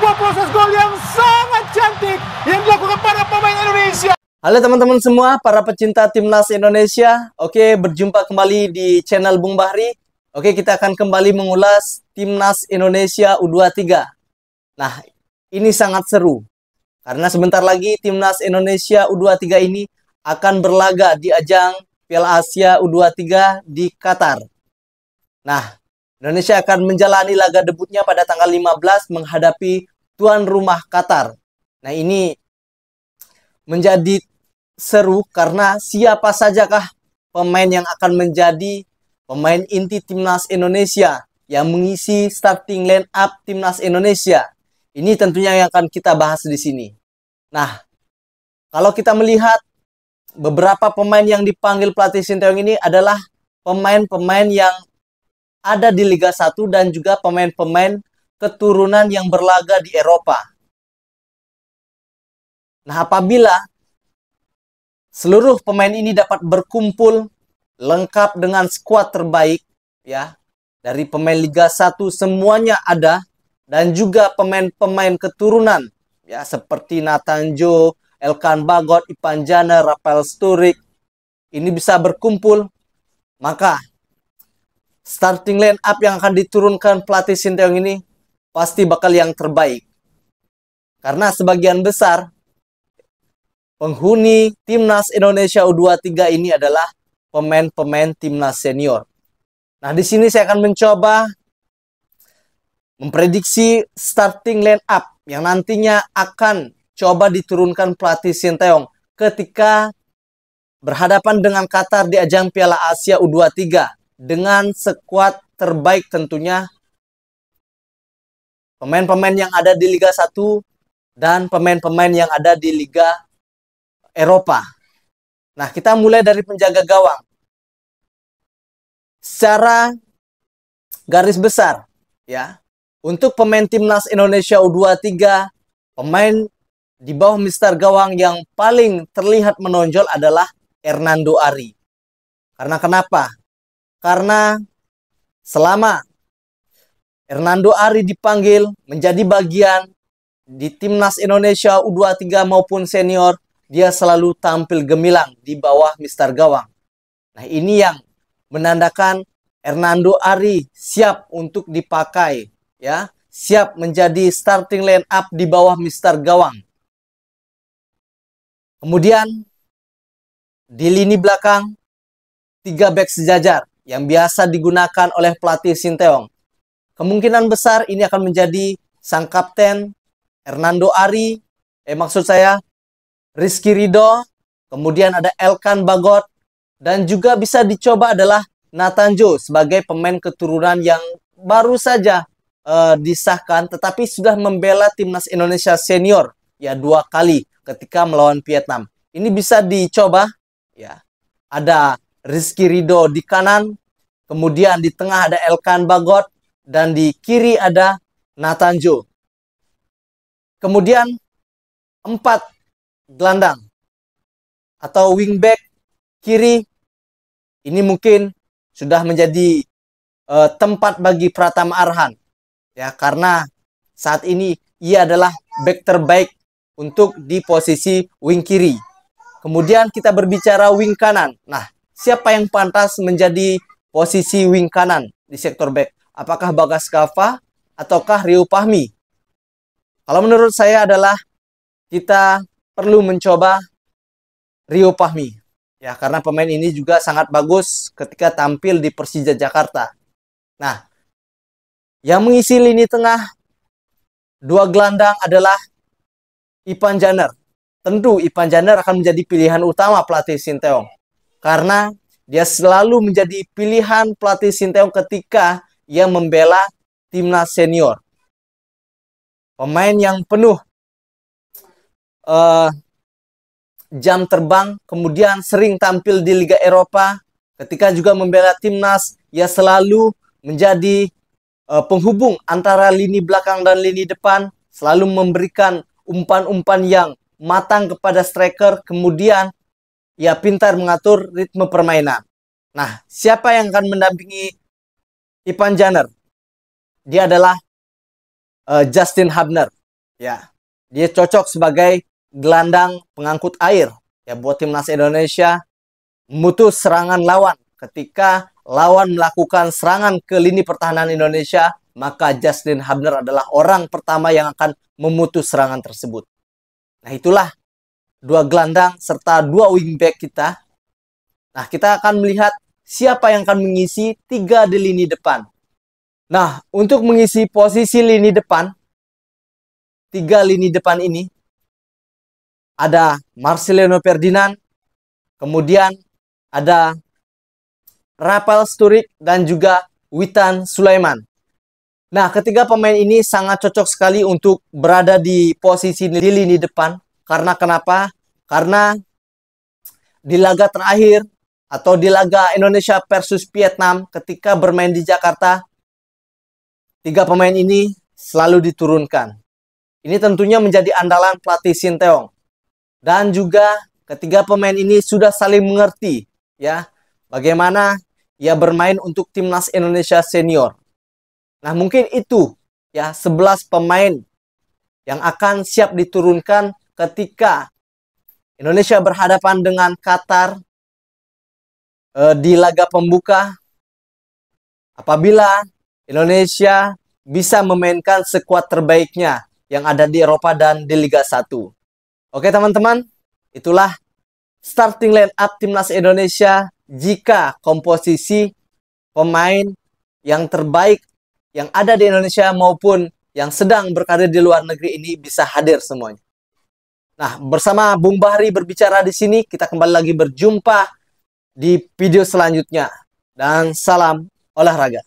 sebuah proses gol yang sangat cantik yang dilakukan para pemain Indonesia. Halo teman-teman semua, para pecinta timnas Indonesia. Oke, berjumpa kembali di channel Bung Bahri. Oke, kita akan kembali mengulas timnas Indonesia U23. Nah, ini sangat seru karena sebentar lagi timnas Indonesia U23 ini akan berlaga di ajang Piala Asia U23 di Qatar. Nah, Indonesia akan menjalani laga debutnya pada tanggal 15 menghadapi tuan rumah Qatar. Nah, ini menjadi seru karena siapa sajakah pemain yang akan menjadi pemain inti timnas Indonesia yang mengisi starting line up timnas Indonesia. Ini tentunya yang akan kita bahas di sini. Nah, kalau kita melihat beberapa pemain yang dipanggil pelatih Sinteyong ini adalah pemain-pemain yang ada di Liga 1 dan juga pemain-pemain keturunan yang berlaga di Eropa. Nah, apabila seluruh pemain ini dapat berkumpul lengkap dengan skuad terbaik ya, dari pemain Liga 1 semuanya ada, dan juga pemain-pemain keturunan ya seperti Nathan Joe, Elkan Bagot, Ipan Jana, Rafael Sturridge ini bisa berkumpul, maka starting line up yang akan diturunkan pelatih Sinteyong ini pasti bakal yang terbaik. Karena sebagian besar penghuni timnas Indonesia U23 ini adalah pemain-pemain timnas senior. Nah, di sini saya akan mencoba memprediksi starting line up yang nantinya akan coba diturunkan pelatih Sinteyong ketika berhadapan dengan Qatar di ajang Piala Asia U23 dengan skuad terbaik tentunya. Pemain-pemain yang ada di Liga 1 dan pemain-pemain yang ada di Liga Eropa. Nah, kita mulai dari penjaga gawang. Secara garis besar, ya, untuk pemain timnas Indonesia U23, pemain di bawah mister gawang yang paling terlihat menonjol adalah Hernando Ari. Karena kenapa? Karena selama Hernando Ari dipanggil menjadi bagian di timnas Indonesia U23 maupun senior, dia selalu tampil gemilang di bawah mister gawang. Nah, ini yang menandakan Hernando Ari siap untuk dipakai, ya, siap menjadi starting line up di bawah mister gawang. Kemudian di lini belakang 3 back sejajar yang biasa digunakan oleh pelatih Sinteyong. Kemungkinan besar ini akan menjadi sang kapten Hernando Ari, maksud saya Rizky Ridho, kemudian ada Elkan Bagot, dan juga bisa dicoba adalah Nathan Joe sebagai pemain keturunan yang baru saja disahkan, tetapi sudah membela timnas Indonesia senior ya 2 kali ketika melawan Vietnam. Ini bisa dicoba ya. Ada Rizky Ridho di kanan, kemudian di tengah ada Elkan Bagot, dan di kiri ada Nathan Joe. Kemudian 4 gelandang atau wingback kiri ini mungkin sudah menjadi tempat bagi Pratama Arhan ya, karena saat ini ia adalah back terbaik untuk di posisi wing kiri. Kemudian kita berbicara wing kanan. Nah, siapa yang pantas menjadi posisi wing kanan di sektor back? Apakah Bagas Kava ataukah Rio Fahmi? Kalau menurut saya adalah kita perlu mencoba Rio Fahmi. Ya, karena pemain ini juga sangat bagus ketika tampil di Persija Jakarta. Nah, yang mengisi lini tengah 2 gelandang adalah Ipan Janer. Tentu Ipan Janer akan menjadi pilihan utama pelatih Sinteyong. Karena dia selalu menjadi pilihan pelatih Sinteyong ketika ia membela timnas senior. Pemain yang penuh jam terbang, kemudian sering tampil di Liga Eropa. Ketika juga membela timnas, ia selalu menjadi penghubung antara lini belakang dan lini depan, selalu memberikan umpan-umpan yang matang kepada striker, kemudian ia pintar mengatur ritme permainan. Nah, siapa yang akan mendampingi Ipan Janer? Dia adalah Justin Hubner. Ya, dia cocok sebagai gelandang pengangkut air ya buat timnas Indonesia memutus serangan lawan. Ketika lawan melakukan serangan ke lini pertahanan Indonesia, maka Justin Hubner adalah orang pertama yang akan memutus serangan tersebut. Nah, itulah dua gelandang serta dua wingback kita. Nah, kita akan melihat siapa yang akan mengisi 3 di lini depan. Nah, untuk mengisi posisi lini depan, 3 lini depan ini, ada Marcelino Ferdinand, kemudian ada Rafael Sturridge, dan juga Witan Sulaiman. Nah, ketiga pemain ini sangat cocok sekali untuk berada di posisi di lini depan. Karena kenapa? Karena di laga terakhir atau di laga Indonesia versus Vietnam ketika bermain di Jakarta, 3 pemain ini selalu diturunkan. Ini tentunya menjadi andalan pelatih Sinteyong. Dan juga ketiga pemain ini sudah saling mengerti ya bagaimana ia bermain untuk timnas Indonesia senior. Nah, mungkin itu ya 11 pemain yang akan siap diturunkan ketika Indonesia berhadapan dengan Qatar di laga pembuka. Apabila Indonesia bisa memainkan skuad terbaiknya yang ada di Eropa dan di Liga 1. Oke teman-teman, itulah starting line up timnas Indonesia jika komposisi pemain yang terbaik yang ada di Indonesia maupun yang sedang berkarir di luar negeri ini bisa hadir semuanya. Nah, bersama Bung Bahri berbicara di sini, kita kembali lagi berjumpa di video selanjutnya. Dan salam olahraga.